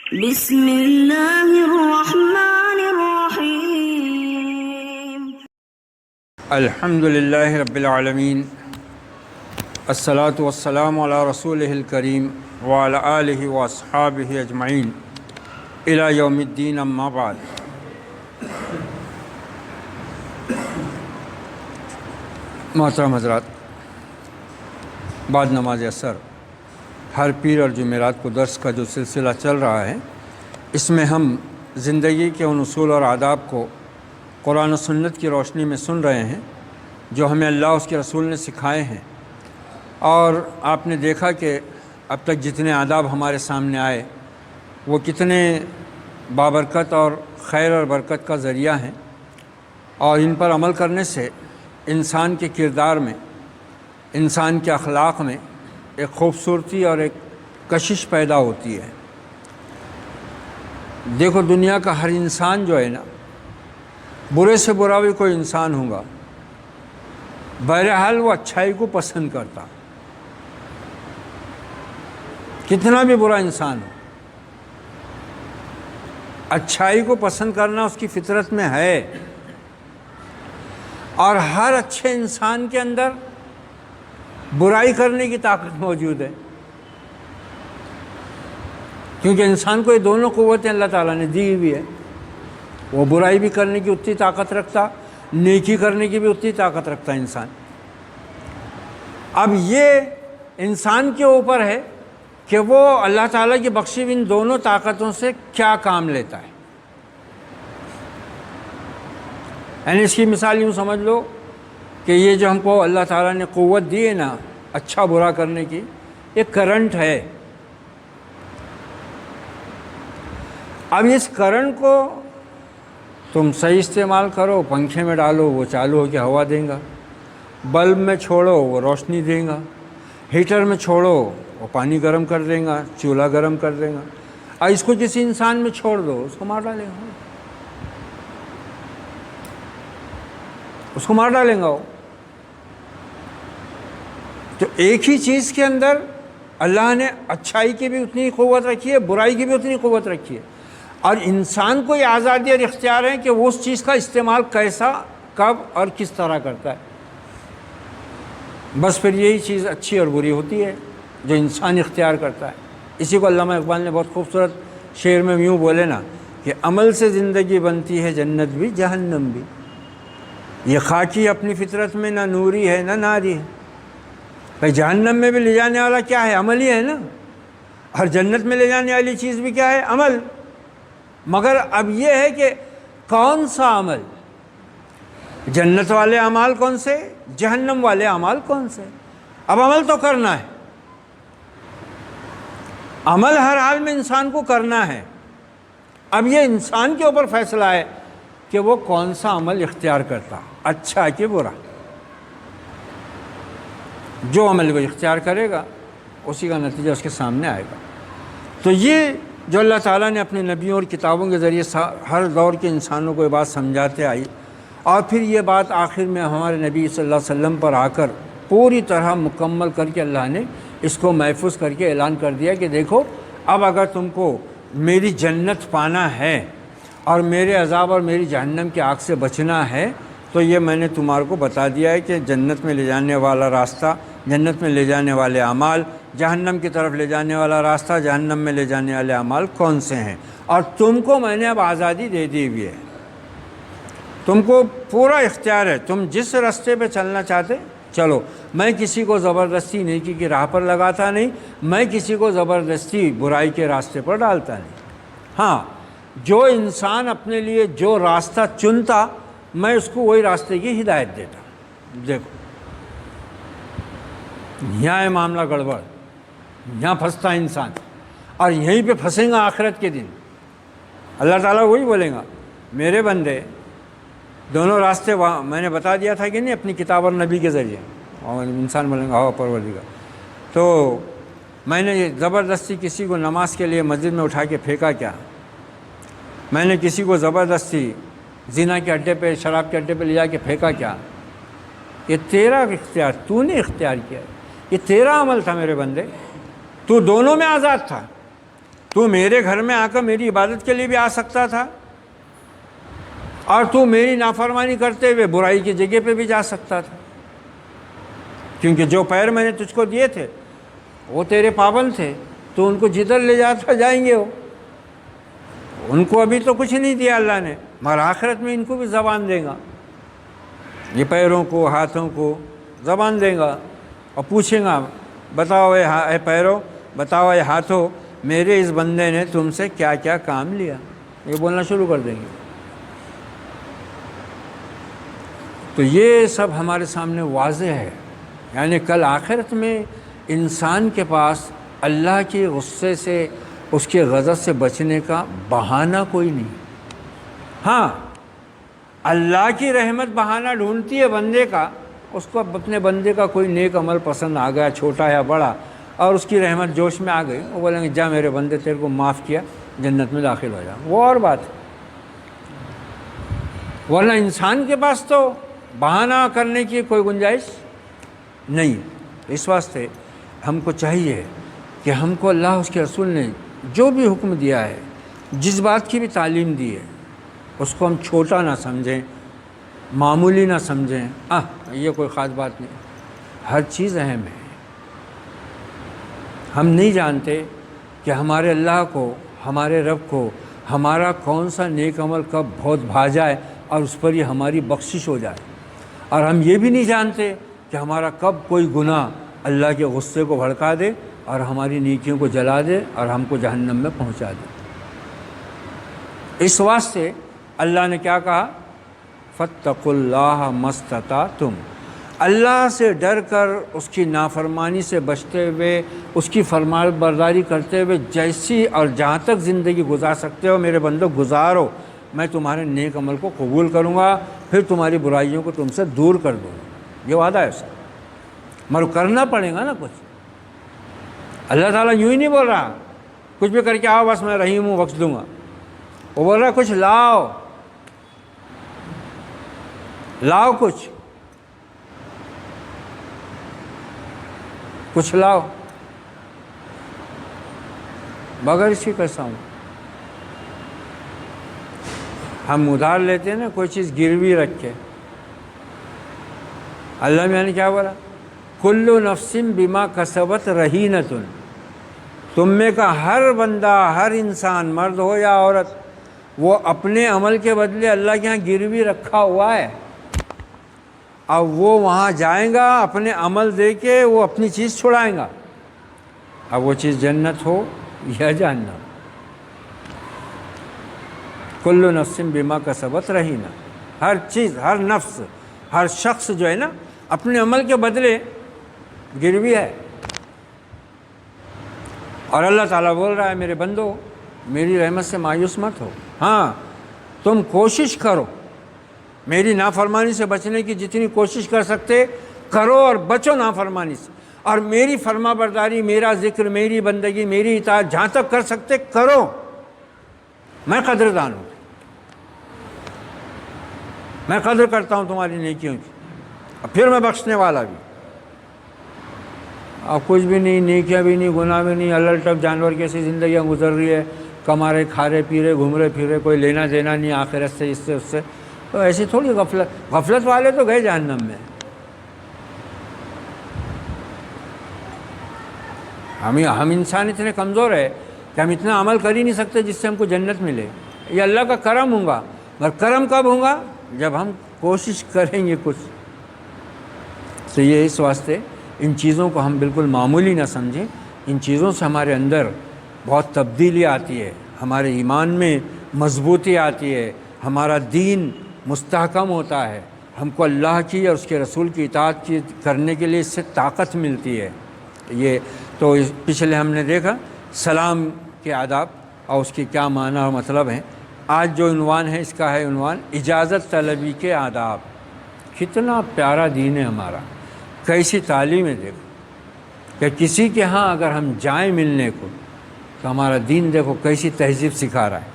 بسم اللہ الرحمن الرحیم الحمد للہ رب العالمین الصلاۃ والسلام علی رسولہ الکریم وعلی آلہ واصحابہ اجمعین الی یوم الدین اما بعد۔ محترم حضرات، بعد نماز عصر ہر پیر اور جمعرات کو درس کا جو سلسلہ چل رہا ہے، اس میں ہم زندگی کے ان اصول اور آداب کو قرآن و سنت کی روشنی میں سن رہے ہیں جو ہمیں اللہ اس کے رسول نے سکھائے ہیں۔ اور آپ نے دیکھا کہ اب تک جتنے آداب ہمارے سامنے آئے وہ کتنے بابرکت اور خیر اور برکت کا ذریعہ ہیں، اور ان پر عمل کرنے سے انسان کے کردار میں، انسان کے اخلاق میں ایک خوبصورتی اور ایک کشش پیدا ہوتی ہے۔ دیکھو، دنیا کا ہر انسان جو ہے نا، برے سے برا بھی کوئی انسان ہوگا، بہرحال وہ اچھائی کو پسند کرتا، کتنا بھی برا انسان ہو، اچھائی کو پسند کرنا اس کی فطرت میں ہے۔ اور ہر اچھے انسان کے اندر برائی کرنے کی طاقت موجود ہے، کیونکہ انسان کو یہ دونوں قوتیں اللہ تعالیٰ نے دی ہوئی ہے۔ وہ برائی بھی کرنے کی اتنی طاقت رکھتا، نیکی کرنے کی بھی اتنی طاقت رکھتا انسان۔ اب یہ انسان کے اوپر ہے کہ وہ اللہ تعالیٰ کی بخشی ہوئی ان دونوں طاقتوں سے کیا کام لیتا ہے۔ یعنی اس کی مثال یوں سمجھ لو کہ یہ جو ہم کو اللہ تعالیٰ نے قوت دی ہے نا اچھا برا کرنے کی، یہ کرنٹ ہے۔ اب اس کرنٹ کو تم صحیح استعمال کرو، پنکھے میں ڈالو وہ چالو ہو کے ہوا دے گا، بلب میں چھوڑو وہ روشنی دے گا، ہیٹر میں چھوڑو وہ پانی گرم کر دے گا، چولہا گرم کر دے گا۔ اور اس کو کسی انسان میں چھوڑ دو، اس کو مار ڈالے گا، اس کو مار ڈالیں گا وہ۔ تو ایک ہی چیز کے اندر اللہ نے اچھائی کی بھی اتنی قوت رکھی ہے، برائی کی بھی اتنی قوت رکھی ہے، اور انسان کو یہ آزادی اور اختیار ہے کہ وہ اس چیز کا استعمال کیسا، کب اور کس طرح کرتا ہے۔ بس پھر یہی چیز اچھی اور بری ہوتی ہے جو انسان اختیار کرتا ہے۔ اسی کو علامہ اقبال نے بہت خوبصورت شعر میں یوں بولے نا کہ عمل سے زندگی بنتی ہے جنت بھی جہنم بھی، یہ خاکی اپنی فطرت میں نہ نوری ہے نہ ناری ہے۔ بھائی جہنم میں بھی لے جانے والا کیا ہے؟ عمل ہی ہے نا، اور جنت میں لے جانے والی چیز بھی کیا ہے؟ عمل۔ مگر اب یہ ہے کہ کون سا عمل، جنت والے اعمال کون سے، جہنم والے اعمال کون سے؟ اب عمل تو کرنا ہے، عمل ہر حال میں انسان کو کرنا ہے۔ اب یہ انسان کے اوپر فیصلہ ہے کہ وہ کون سا عمل اختیار کرتا، اچھا کہ برا۔ جو عمل وہ اختیار کرے گا اسی کا نتیجہ اس کے سامنے آئے گا۔ تو یہ جو اللہ تعالیٰ نے اپنے نبیوں اور کتابوں کے ذریعے ہر دور کے انسانوں کو یہ بات سمجھاتے آئی، اور پھر یہ بات آخر میں ہمارے نبی صلی اللہ علیہ وسلم پر آ کر پوری طرح مکمل کر کے اللہ نے اس کو محفوظ کر کے اعلان کر دیا کہ دیکھو، اب اگر تم کو میری جنت پانا ہے اور میرے عذاب اور میری جہنم کی آگ سے بچنا ہے، تو یہ میں نے تمہارے کو بتا دیا ہے کہ جنت میں لے جانے والا راستہ، جنت میں لے جانے والے اعمال، جہنم کی طرف لے جانے والا راستہ، جہنم میں لے جانے والے اعمال کون سے ہیں، اور تم کو میں نے اب آزادی دے دی ہوئی ہے، تم کو پورا اختیار ہے، تم جس راستے پہ چلنا چاہتے چلو۔ میں کسی کو زبردستی نیکی کی راہ پر لگاتا نہیں، میں کسی کو زبردستی برائی کے راستے پر ڈالتا نہیں۔ ہاں، جو انسان اپنے لیے جو راستہ چنتا میں اس کو وہی راستے کی ہدایت دیتا۔ دیکھو یہاں ہے معاملہ گڑبڑ، یہاں پھنستا انسان، اور یہیں پہ پھنسے گا آخرت کے دن۔ اللہ تعالیٰ وہی بولے گا، میرے بندے دونوں راستے میں نے بتا دیا تھا کہ نہیں اپنی کتاب اور نبی کے ذریعے، اور انسان بولیں گا پروردگار، تو میں نے زبردستی کسی کو نماز کے لیے مسجد میں اٹھا کے پھینکا کیا؟ میں نے کسی کو زبردستی زنا کے اڈے پہ، شراب کے اڈے پہ لے جا کے پھینکا کیا؟ یہ تیرا اختیار، تو نے اختیار کیا، یہ تیرا عمل تھا میرے بندے، تو دونوں میں آزاد تھا۔ تو میرے گھر میں آ کر میری عبادت کے لیے بھی آ سکتا تھا، اور تو میری نافرمانی کرتے ہوئے برائی کی جگہ پہ بھی جا سکتا تھا، کیونکہ جو پیر میں نے تجھ کو دیے تھے وہ تیرے پابند تھے، تو ان کو جدھر لے جاتا جائیں گے وہ. ان کو ابھی تو کچھ نہیں دیا اللہ نے، مگر آخرت میں ان کو بھی زبان دے گا، یہ پیروں کو ہاتھوں کو زبان دے گا اور پوچھیں گا بتاؤ اے پیروں، بتاؤ اے ہاتھوں، میرے اس بندے نے تم سے کیا کیا کام لیا. یہ بولنا شروع کر دیں گے. تو یہ سب ہمارے سامنے واضح ہے. یعنی کل آخرت میں انسان کے پاس اللہ کے غصے سے، اس کے غضب سے بچنے کا بہانہ کوئی نہیں. ہاں، اللہ کی رحمت بہانہ ڈھونڈتی ہے بندے کا. اس کو اپنے بندے کا کوئی نیک عمل پسند آ گیا، چھوٹا یا بڑا، اور اس کی رحمت جوش میں آ گئی، وہ بولیں گے جا میرے بندے تیرے کو معاف کیا، جنت میں داخل ہو جا. وہ اور بات ہے. ورنہ انسان کے پاس تو بہانہ کرنے کی کوئی گنجائش نہیں. اس واسطے ہم کو چاہیے کہ ہم کو اللہ اس کے رسول نے جو بھی حکم دیا ہے، جس بات کی بھی تعلیم دی ہے، اس کو ہم چھوٹا نہ سمجھیں، معمولی نہ سمجھیں. یہ کوئی خاص بات نہیں. ہر چیز اہم ہے. ہم نہیں جانتے کہ ہمارے اللہ کو، ہمارے رب کو ہمارا کون سا نیک عمل کب بہت بھا جائے اور اس پر یہ ہماری بخشش ہو جائے. اور ہم یہ بھی نہیں جانتے کہ ہمارا کب کوئی گناہ اللہ کے غصے کو بھڑکا دے اور ہماری نیکیوں کو جلا دے اور ہم کو جہنم میں پہنچا دے. اس واسطے اللہ نے کیا کہا؟ فاتقوا اللہ ما استطعتم. اللہ سے ڈر کر اس کی نافرمانی سے بچتے ہوئے، اس کی فرمان برداری کرتے ہوئے جیسی اور جہاں تک زندگی گزار سکتے ہو میرے بندو گزارو. میں تمہارے نیک عمل کو قبول کروں گا، پھر تمہاری برائیوں کو تم سے دور کر دوں گا. یہ وعدہ ہے سر، مگر کرنا پڑے گا نا کچھ. اللہ تعالیٰ یوں ہی نہیں بول رہا کچھ بھی کر کے آؤ بس میں رحیم ہوں بخش دوں گا. وہ بول رہا کچھ لاؤ، لاؤ، کچھ لاؤ. بغیر اس کی کیسا ہوں؟ ہم ادھار لیتے ہیں نا کوئی چیز گروی رکھ کے. اللہ میں نے کیا بولا؟ کل نفس بما کسبت رہینۃ. تم میں کا ہر بندہ، ہر انسان، مرد ہو یا عورت، وہ اپنے عمل کے بدلے اللہ کے ہاں گروی رکھا ہوا ہے. اب وہ وہاں جائیں گا، اپنے عمل دے کے وہ اپنی چیز چھڑائیں گا. اب وہ چیز جنت ہو یا جہنم. کل نفس بما کسبت رہینہ. ہر چیز، ہر نفس، ہر شخص جو ہے نا اپنے عمل کے بدلے گروی ہے. اور اللہ تعالیٰ بول رہا ہے میرے بندو میری رحمت سے مایوس مت ہو. ہاں، تم کوشش کرو، میری نافرمانی سے بچنے کی جتنی کوشش کر سکتے کرو اور بچو نافرمانی سے. اور میری فرما برداری، میرا ذکر، میری بندگی، میری اطاعت جہاں تک کر سکتے کرو. میں قدردان ہوں، میں قدر کرتا ہوں تمہاری نیکیوں کی، اور پھر میں بخشنے والا بھی. اب کچھ بھی نہیں، نیکیاں بھی نہیں، گناہ بھی نہیں، الٹ ٹپ جانور کیسی زندگیاں گزر رہی ہے، کما رہے، کھا رہے، پی رہے، گھوم رہے پھر رہے، کوئی لینا دینا نہیں آخرت سے، اس سے اس سے. تو ایسی تھوڑی غفلت والے تو گئے جہنم میں. ہم انسان اتنے کمزور ہے کہ ہم اتنا عمل کر ہی نہیں سکتے جس سے ہم کو جنت ملے. یہ اللہ کا کرم ہوگا، مگر کرم کب ہوگا؟ جب ہم کوشش کریں گے کچھ. تو یہ اس واسطے ان چیزوں کو ہم بالکل معمولی نہ سمجھیں. ان چیزوں سے ہمارے اندر بہت تبدیلی آتی ہے، ہمارے ایمان میں مضبوطی آتی ہے، ہمارا دین مستحکم ہوتا ہے، ہم کو اللہ کی اور اس کے رسول کی اطاعت کرنے کے لیے اس سے طاقت ملتی ہے. یہ تو پچھلے ہم نے دیکھا سلام کے آداب اور اس کے کیا معنی اور مطلب ہیں. آج جو عنوان ہے اس کا ہے عنوان اجازت طلبی کے آداب. کتنا پیارا دین ہے ہمارا، کیسی تعلیم ہے. دیکھو کہ کسی کے ہاں اگر ہم جائیں ملنے کو تو ہمارا دین دیکھو کیسی تہذیب سکھا رہا ہے.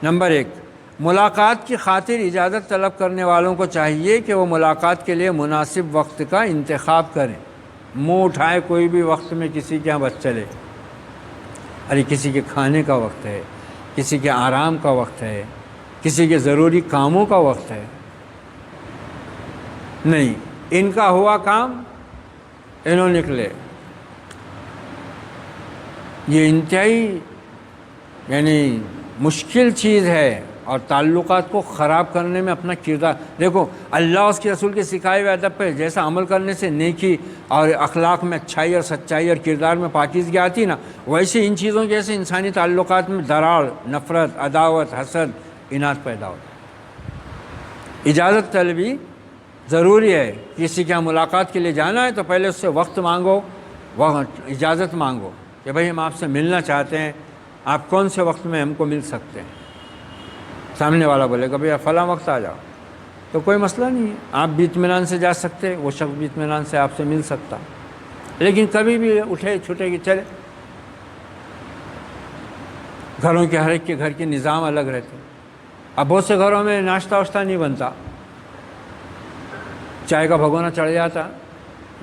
نمبر 1، ملاقات کی خاطر اجازت طلب کرنے والوں کو چاہیے کہ وہ ملاقات کے لیے مناسب وقت کا انتخاب کریں. منہ اٹھائے کوئی بھی وقت میں کسی کے ہاں بس چلے. ارے کسی کے کھانے کا وقت ہے، کسی کے آرام کا وقت ہے، کسی کے ضروری کاموں کا وقت ہے. نہیں، ان کا ہوا کام انہوں نکلے. یہ انتہائی یعنی مشکل چیز ہے، اور تعلقات کو خراب کرنے میں اپنا کردار. دیکھو اللہ اس کے رسول کے سکھائے ہوئے ادب پہ جیسا عمل کرنے سے نیکی اور اخلاق میں اچھائی اور سچائی اور کردار میں پاکیزگی آتی نا، ویسے ان چیزوں کی جیسے انسانی تعلقات میں دراڑ، نفرت، عداوت، حسد، اناد پیدا ہوتا ہے. اجازت طلبی ضروری ہے. کسی کے ملاقات کے لیے جانا ہے تو پہلے اس سے وقت مانگو، اجازت مانگو کہ بھائی ہم آپ سے ملنا چاہتے ہیں، آپ کون سے وقت میں ہم کو مل سکتے ہیں. سامنے والا بولے گا بھئی فلاں وقت آ جاؤ تو کوئی مسئلہ نہیں ہے، آپ بھی اطمینان سے جا سکتے، وہ شخص بھی اطمینان سے آپ سے مل سکتا. لیکن کبھی بھی اٹھے چھٹے کی چلے. گھروں کے ہر ایک کے گھر کے نظام الگ رہتے. اب بہت سے گھروں میں ناشتہ واشتہ نہیں بنتا، چائے کا بھگونا چڑھ جاتا،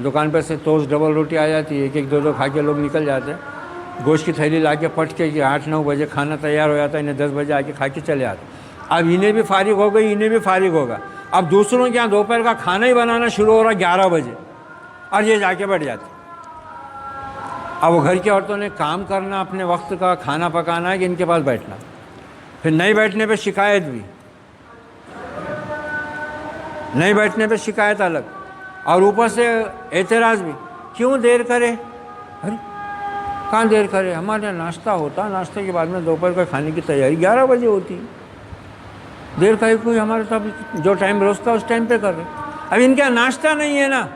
دکان پر سے توست ڈبل روٹی آ جاتی، ایک ایک دو دو کھا کے لوگ نکل جاتے. گوشت کی تھیلی لا کے پٹ کے 8-9 بجے کھانا تیار ہو جاتا، انہیں 10 بجے آ کے کھا کے چلے آتے. اب انہیں بھی فارغ ہو گئی، انہیں بھی فارغ ہوگا. اب دوسروں کے یہاں دوپہر کا کھانا ہی بنانا شروع ہو رہا 11 بجے، اور یہ جا کے بیٹھ جاتے. اب وہ گھر کی عورتوں نے کام کرنا، اپنے وقت کا کھانا پکانا ہے کہ ان کے پاس بیٹھنا. پھر نہیں بیٹھنے پہ شکایت بھی، نہیں بیٹھنے پہ شکایت الگ، اور اوپر سے اعتراض بھی. کیوں دیر کرے؟ ارے کہاں دیر کرے؟ ہمارے یہاں ناشتہ ہوتا، ناشتے کے بعد میں دوپہر کا کھانے کی تیاری 11 بجے ہوتی. دیر کا ہی کوئی ہمارے تو جو ٹائم روز کا اس ٹائم پہ کر رہے. اب ان کا ناشتہ نہیں ہے نا.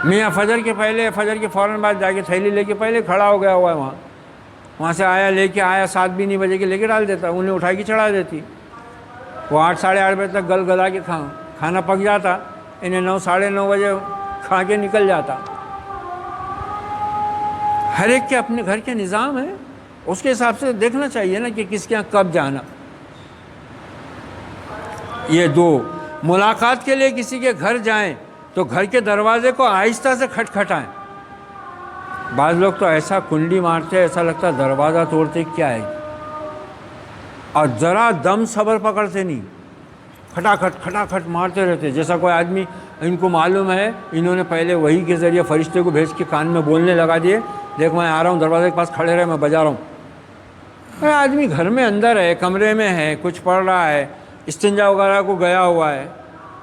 میاں فجر کے پہلے، فجر کے فوراً بعد جا کے تھیلی لے کے پہلے کھڑا ہو گیا ہوا ہے وہاں سے آیا لے کے آیا 7 بھی نہیں بجے کے لے کے ڈال دیتا، انہیں اٹھا کے چڑھا دیتی. وہ 8 ساڑھے 8 بجے تک گل گلا کے کھانا پک جاتا، انہیں 9 ساڑھے 9 بجے کھا کے نکل جاتا. ہر ایک کے اپنے گھر کے نظام ہے، اس کے حساب سے دیکھنا چاہیے نا کہ کس کے یہاں کب جانا. یہ دو ملاقات کے لیے کسی کے گھر جائیں تو گھر کے دروازے کو آہستہ سے کھٹکھٹائیں. بعض لوگ تو ایسا کنڈی مارتے ایسا لگتا ہے دروازہ توڑتے کیا ہے، اور ذرا دم صبر پکڑتے نہیں، کھٹاکھٹ مارتے رہتے. جیسا کوئی آدمی ان کو معلوم ہے انہوں نے پہلے وحی کے ذریعے فرشتے کو بھیج کے کان میں بولنے لگا دیے، دیکھ میں آ رہا ہوں، دروازے کے پاس کھڑے رہے، میں بجا رہا ہوں. آدمی گھر میں اندر ہے، کمرے میں ہے، کچھ پڑھ رہا ہے، استنجا وغیرہ کو گیا ہوا ہے.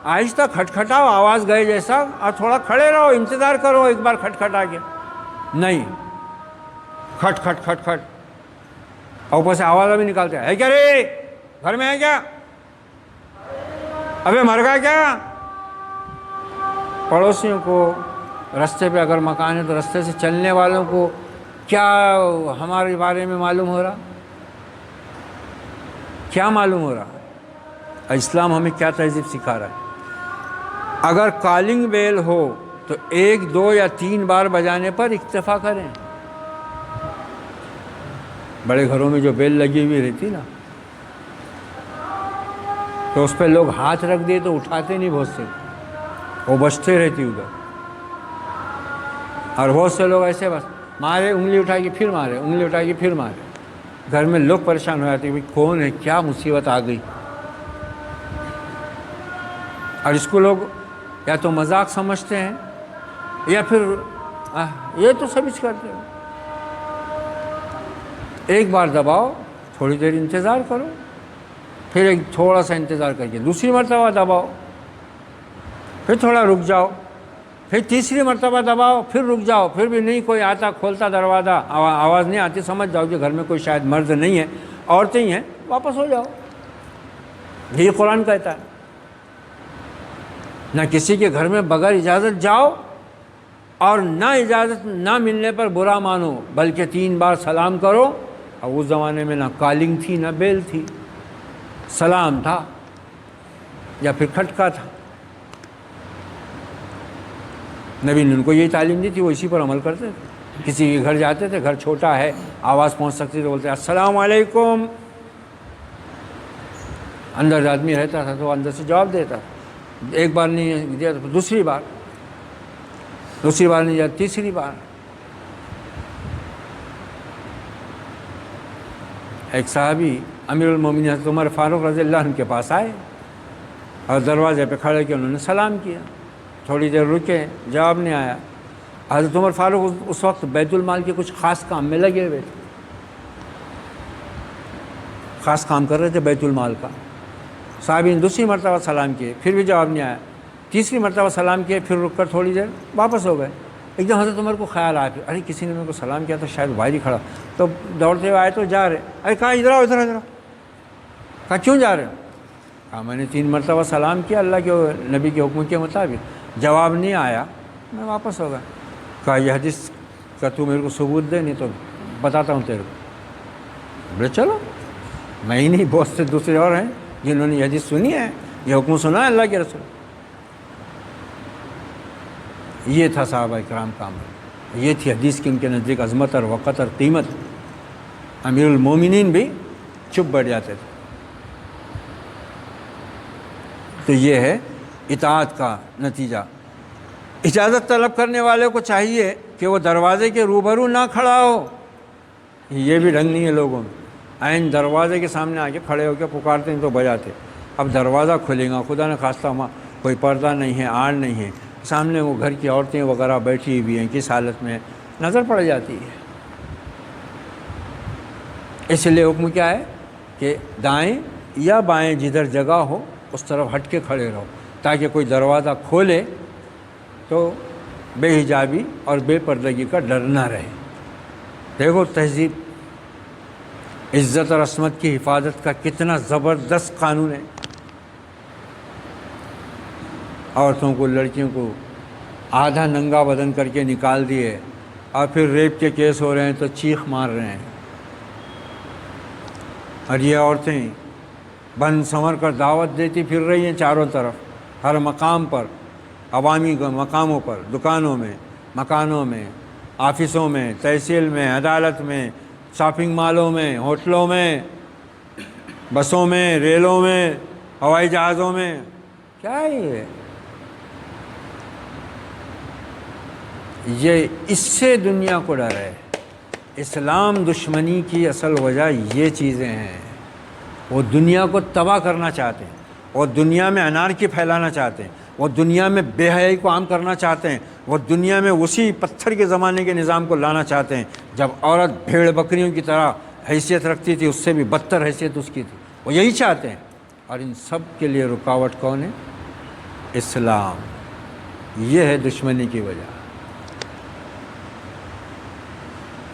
آہستہ کھٹکھٹاؤ آواز گئے جیسا، اور تھوڑا کھڑے رہو، انتظار کرو ایک بار کھٹکھٹا کے. نہیں، کھٹ کھٹ کھٹ کھٹ، اور اوپر سے آواز بھی نکالتے ہیں. ہے کیا رے؟ گھر میں ہے کیا؟ ابے مر گیا کیا؟ پڑوسیوں کو، رستے پہ اگر مکان ہے تو رستے سے چلنے والوں کو کیا ہمارے بارے میں معلوم ہو رہا؟ کیا معلوم ہو رہا؟ اسلام ہمیں کیا تہذیب سکھا رہا ہے؟ اگر کالنگ بیل ہو تو 1 2 یا 3 بار بجانے پر اکتفا کریں. بڑے گھروں میں جو بیل لگی ہوئی رہتی نا تو اس پہ لوگ ہاتھ رکھ دیے تو اٹھاتے نہیں بہت سے، وہ بجتے رہتی ادھر. اور بہت سے لوگ ایسے بس مارے، انگلی اٹھا کے پھر مارے، انگلی اٹھا کے پھر مارے. گھر میں لوگ پریشان ہو جاتے ہیں کہ کون ہے، کیا مصیبت آ گئی. اور اس کو لوگ یا تو مذاق سمجھتے ہیں یا پھر یہ تو سبھی کرتے ہیں. ایک بار دباؤ، تھوڑی دیر انتظار کرو، پھر ایک تھوڑا سا انتظار کر کے دوسری مرتبہ دباؤ، پھر تھوڑا رک جاؤ، پھر تیسری مرتبہ دباؤ، پھر رک جاؤ. پھر بھی نہیں کوئی آتا کھولتا دروازہ، آواز نہیں آتی، سمجھ جاؤ کہ گھر میں کوئی شاید مرد نہیں ہے، عورتیں ہی ہیں، واپس ہو جاؤ. یہ قرآن کہتا ہے. نہ کسی کے گھر میں بغیر اجازت جاؤ، اور نہ اجازت نہ ملنے پر برا مانو، بلکہ 3 بار سلام کرو. اور اس زمانے میں نہ کالنگ تھی نہ بیل تھی، سلام تھا یا پھر کھٹکا تھا. نبی نے ان کو یہی تعلیم دی تھی، وہ اسی پر عمل کرتے تھے. کسی کے گھر جاتے تھے، گھر چھوٹا ہے، آواز پہنچ سکتی تو بولتے السلام علیکم. اندر آدمی رہتا تھا تو اندر سے جواب دیتا. ایک بار نہیں دیا تو دوسری بار نہیں دیا، تیسری بار. ایک صحابی امیر المومنین حضرت عمر فاروق رضی اللہ عنہ کے پاس آئے اور دروازے پہ کھڑے کے انہوں نے سلام کیا، تھوڑی دیر رکے، جواب نہیں آیا۔ حضرت عمر فاروق اس وقت بیت المال کے کچھ خاص کام میں لگے ہوئے تھے، خاص کام کر رہے تھے بیت المال کا۔ صحابی نے دوسری مرتبہ سلام کیے، پھر بھی جواب نہیں آیا، تیسری مرتبہ سلام کیے، پھر رک کر تھوڑی دیر واپس ہو گئے۔ ایک دم حضرت عمر کو خیال آیا، ارے کسی نے میرے کو سلام کیا تو شاید باہر ہی کھڑا، تو دوڑتے ہوئے آئے تو جا رہے، ارے کہاں ادھر آؤ ادھر ادھر، کہا کیوں جا رہے؟ کہا میں نے 3 مرتبہ سلام کیا اللہ کے نبی کے حکم کے مطابق، جواب نہیں آیا، میں واپس ہو گیا۔ کہا یہ حدیث کا تو میرے کو ثبوت دے، نہیں تو بتاتا ہوں تیرے کو۔ بولے چلو، میں ہی نہیں، بہت سے دوسرے اور ہیں جنہوں نے یہ حدیث سنی ہے، یہ حکم سنا ہے اللہ کے رسول۔ یہ تھا صحابہ کرام کا عمل، یہ تھی حدیث کی ان کے نزدیک عظمت اور وقت اور قیمت۔ امیر المومنین بھی چپ بیٹھ جاتے تھے۔ تو یہ ہے اطاعت کا نتیجہ۔ اجازت طلب کرنے والے کو چاہیے کہ وہ دروازے کے روبرو نہ کھڑا ہو، یہ بھی ڈھنگ نہیں ہے لوگوں میں، عین دروازے کے سامنے آ کے کھڑے ہو کے پکارتے ہیں تو بجاتے۔ اب دروازہ کھلے گا، خدا نے خواستہ وہاں کوئی پردہ نہیں ہے، آڑ نہیں ہے، سامنے وہ گھر کی عورتیں وغیرہ بیٹھی ہوئی ہیں، کس حالت میں نظر پڑ جاتی ہے۔ اس لیے حکم کیا ہے کہ دائیں یا بائیں جدھر جگہ ہو اس طرف ہٹ کے کھڑے رہو، تاکہ کوئی دروازہ کھولے تو بے حجابی اور بے پردگی کا ڈر نہ رہے۔ دیکھو تہذیب، عزت اور عصمت کی حفاظت کا کتنا زبردست قانون ہے۔ عورتوں کو، لڑکیوں کو آدھا ننگا بدن کر کے نکال دیے، اور پھر ریپ کے کیس ہو رہے ہیں تو چیخ مار رہے ہیں، اور یہ عورتیں بن سنور کر دعوت دیتی پھر رہی ہیں چاروں طرف، ہر مقام پر، عوامی مقاموں پر، دکانوں میں، مکانوں میں، آفسوں میں، تحصیل میں، عدالت میں، شاپنگ مالوں میں، ہوٹلوں میں، بسوں میں، ریلوں میں، ہوائی جہازوں میں۔ کیا ہے یہ؟ اس سے دنیا کو ڈر ہے۔ اسلام دشمنی کی اصل وجہ یہ چیزیں ہیں۔ وہ دنیا کو تباہ کرنا چاہتے ہیں، وہ دنیا میں انارکی پھیلانا چاہتے ہیں، وہ دنیا میں بے حیائی کو عام کرنا چاہتے ہیں، وہ دنیا میں اسی پتھر کے زمانے کے نظام کو لانا چاہتے ہیں جب عورت بھیڑ بکریوں کی طرح حیثیت رکھتی تھی، اس سے بھی بدتر حیثیت اس کی تھی۔ وہ یہی چاہتے ہیں، اور ان سب کے لیے رکاوٹ کون ہے؟ اسلام۔ یہ ہے دشمنی کی وجہ،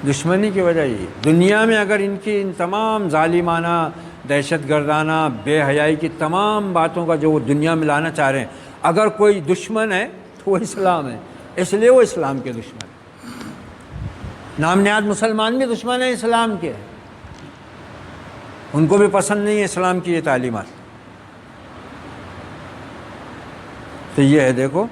دشمنی کی وجہ یہ۔ دنیا میں اگر ان کی ان تمام ظالمانہ، دہشت گردانہ، بے حیائی کی تمام باتوں کا جو وہ دنیا میں لانا چاہ رہے ہیں، اگر کوئی دشمن ہے تو وہ اسلام ہے، اس لیے وہ اسلام کے دشمن ہیں۔ نام نہاد مسلمان بھی دشمن ہیں اسلام کے، ان کو بھی پسند نہیں ہے اسلام کی یہ تعلیمات۔ تو یہ ہے دیکھو،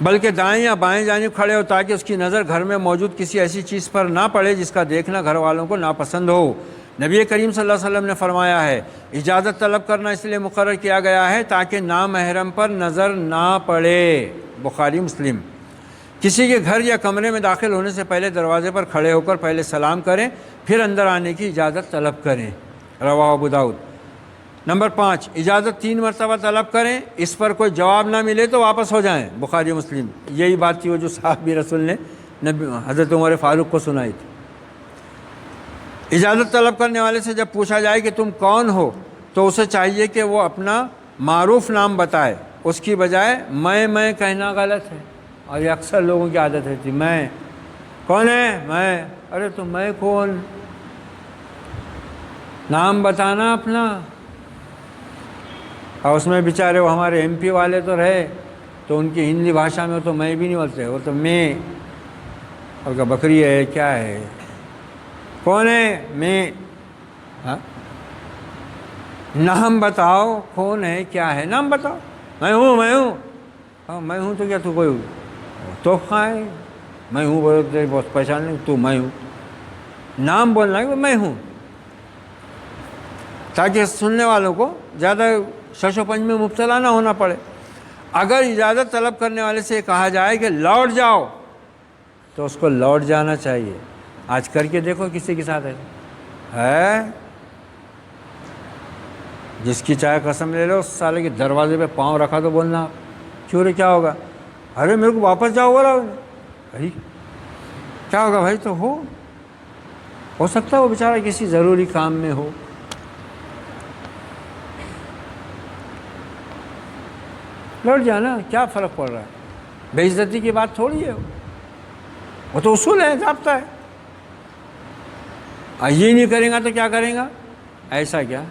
بلکہ دائیں یا بائیں جانب کھڑے ہو تاکہ اس کی نظر گھر میں موجود کسی ایسی چیز پر نہ پڑے جس کا دیکھنا گھر والوں کو ناپسند ہو۔ نبی کریم صلی اللہ علیہ وسلم نے فرمایا ہے، اجازت طلب کرنا اس لیے مقرر کیا گیا ہے تاکہ نامحرم پر نظر نہ پڑے۔ بخاری مسلم۔ کسی کے گھر یا کمرے میں داخل ہونے سے پہلے دروازے پر کھڑے ہو کر پہلے سلام کریں، پھر اندر آنے کی اجازت طلب کریں۔ رواہ ابو داؤد۔ نمبر 5، اجازت 3 مرتبہ طلب کریں، اس پر کوئی جواب نہ ملے تو واپس ہو جائیں۔ بخاری مسلم۔ یہی بات تھی وہ جو صحابی رسول نے حضرت عمر فاروق کو سنائی تھی۔ اجازت طلب کرنے والے سے جب پوچھا جائے کہ تم کون ہو تو اسے چاہیے کہ وہ اپنا معروف نام بتائے، اس کی بجائے میں کہنا غلط ہے، اور یہ اکثر لوگوں کی عادت رہتی، میں کون ہے، میں، ارے تو میں کون؟ نام بتانا اپنا۔ اور اس میں بیچارے وہ ہمارے ایم پی والے تو رہے تو ان کی ہندی بھاشا میں تو میں بھی نہیں بولتے، وہ تو میں، اور کہ بکری ہے کیا ہے، کون ہے، میں، ہاں نام بتاؤ، کون ہے کیا ہے، نام بتاؤ، میں ہوں، ہاں میں ہوں تو کیا تو کوئی تحفہ ہے؟ میں ہوں بولے تیری بہت پہچان نہیں، تو میں ہوں، نام بولنا ہے کہ میں ہوں، تاکہ سننے والوں کو زیادہ شش و پنج میں مبتلا نہ ہونا پڑے۔ اگر اجازت طلب کرنے والے سے کہا جائے کہ لوٹ جاؤ تو اس کو لوٹ جانا چاہیے۔ آج کر کے دیکھو کسی کے ساتھ ہے، ہے جس کی چاہے قسم لے لو، اس سالے کے دروازے پہ پاؤں رکھا تو بولنا کیوں رے کیا ہوگا؟ ارے میرے کو واپس جاؤ بولا بھائی، کیا ہوگا بھائی؟ تو ہو سکتا ہے وہ بیچارہ کسی ضروری کام میں ہو. لوٹ جانا، کیا فرق پڑ رہا ہے؟ بے عزتی کی بات تھوڑی ہے، وہ تو اصول ہے، ضابطہ ہے. یہ نہیں کریں گا تو کیا کریں گا؟ ایسا کیا،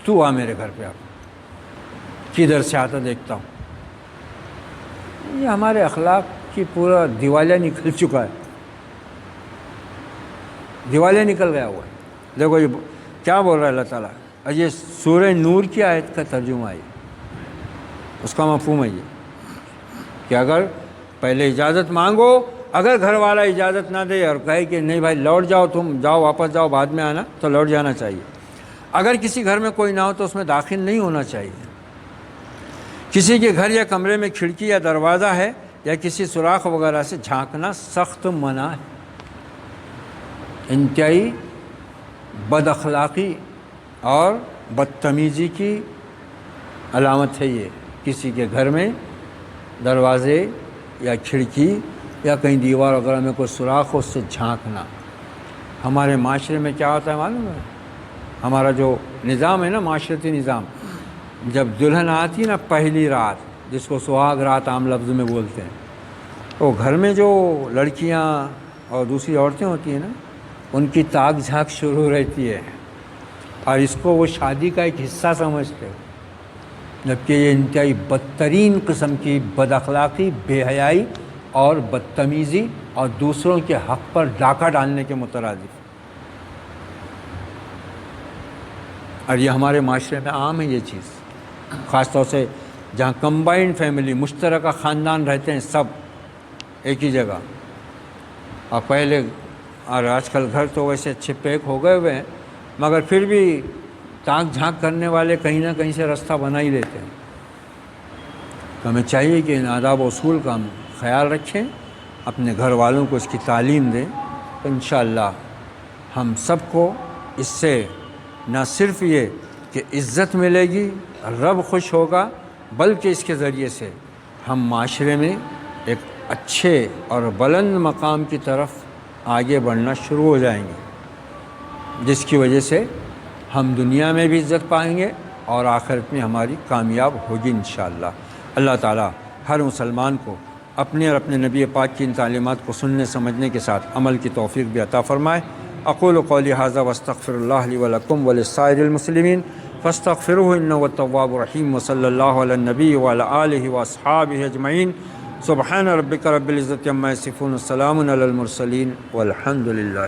تو آ میرے گھر پہ، آپ کدھر سے آتا دیکھتا ہوں. یہ ہمارے اخلاق کی پورا دیوالیہ نکل چکا ہے، دیوالیہ نکل گیا ہوا ہے. دیکھو یہ کیا بول رہا ہے اللہ تعالیٰ. یہ سورہ نور کی آیت کا ترجمہ ہے، اس کا مفہوم ہے یہ کہ اگر پہلے اجازت مانگو، اگر گھر والا اجازت نہ دے اور کہے کہ نہیں بھائی لوٹ جاؤ، تم جاؤ واپس جاؤ بعد میں آنا، تو لوٹ جانا چاہیے. اگر کسی گھر میں کوئی نہ ہو تو اس میں داخل نہیں ہونا چاہیے. کسی کے گھر یا کمرے میں کھڑکی یا دروازہ ہے یا کسی سوراخ وغیرہ سے جھانکنا سخت منع ہے. انتہائی بد اخلاقی اور بدتمیزی کی علامت ہے یہ، کسی کے گھر میں دروازے یا کھڑکی یا کہیں دیوار وغیرہ میں کوئی سوراخ ہو، اس سے جھانکنا. ہمارے معاشرے میں کیا ہوتا ہے معلوم ہے؟ ہمارا جو نظام ہے نا، معاشرتی نظام، جب دلہن آتی ہے نا پہلی رات، جس کو سہاگ رات عام لفظ میں بولتے ہیں، تو گھر میں جو لڑکیاں اور دوسری عورتیں ہوتی ہیں نا، ان کی تاک جھانک شروع رہتی ہے، اور اس کو وہ شادی کا ایک حصہ سمجھتے ہیں. جبکہ یہ انتہائی بدترین قسم کی بد اخلاقی، بے حیائی اور بدتمیزی اور دوسروں کے حق پر ڈاکہ ڈالنے کے مترادف. اور یہ ہمارے معاشرے میں عام ہے یہ چیز، خاص طور سے جہاں کمبائنڈ فیملی، مشترکہ خاندان رہتے ہیں سب ایک ہی جگہ. اور پہلے اور آج کل گھر تو ویسے اچھے پیک ہو گئے ہوئے ہیں، مگر پھر بھی تاک جھانک کرنے والے کہیں نہ کہیں سے رستہ بنا ہی لیتے ہیں. تو ہمیں چاہیے کہ ان آداب و اصول کا ہم خیال رکھیں، اپنے گھر والوں کو اس کی تعلیم دیں، تو انشاءاللہ ہم سب کو اس سے نہ صرف یہ کہ عزت ملے گی، رب خوش ہوگا، بلکہ اس کے ذریعے سے ہم معاشرے میں ایک اچھے اور بلند مقام کی طرف آگے بڑھنا شروع ہو جائیں گے، جس کی وجہ سے ہم دنیا میں بھی عزت پائیں گے اور آخرت میں ہماری کامیاب ہوگی انشاءاللہ. اللہ تعالیٰ ہر مسلمان کو اپنے اور اپنے نبی پاک کی ان تعلیمات کو سننے سمجھنے کے ساتھ عمل کی توفیق بھی عطا فرمائے. اقول قولی ھذا واستغفر اللہ لی ولکم ولسائر المسلمین فاستغفروہ انہ هو التواب الرحیم. وصلی اللہ علی النبی وعلی آلہ واصحابہ اجمعین. سبحان ربک رب العزۃ عما یصفون، السلام علی المرسلین والحمد للہ.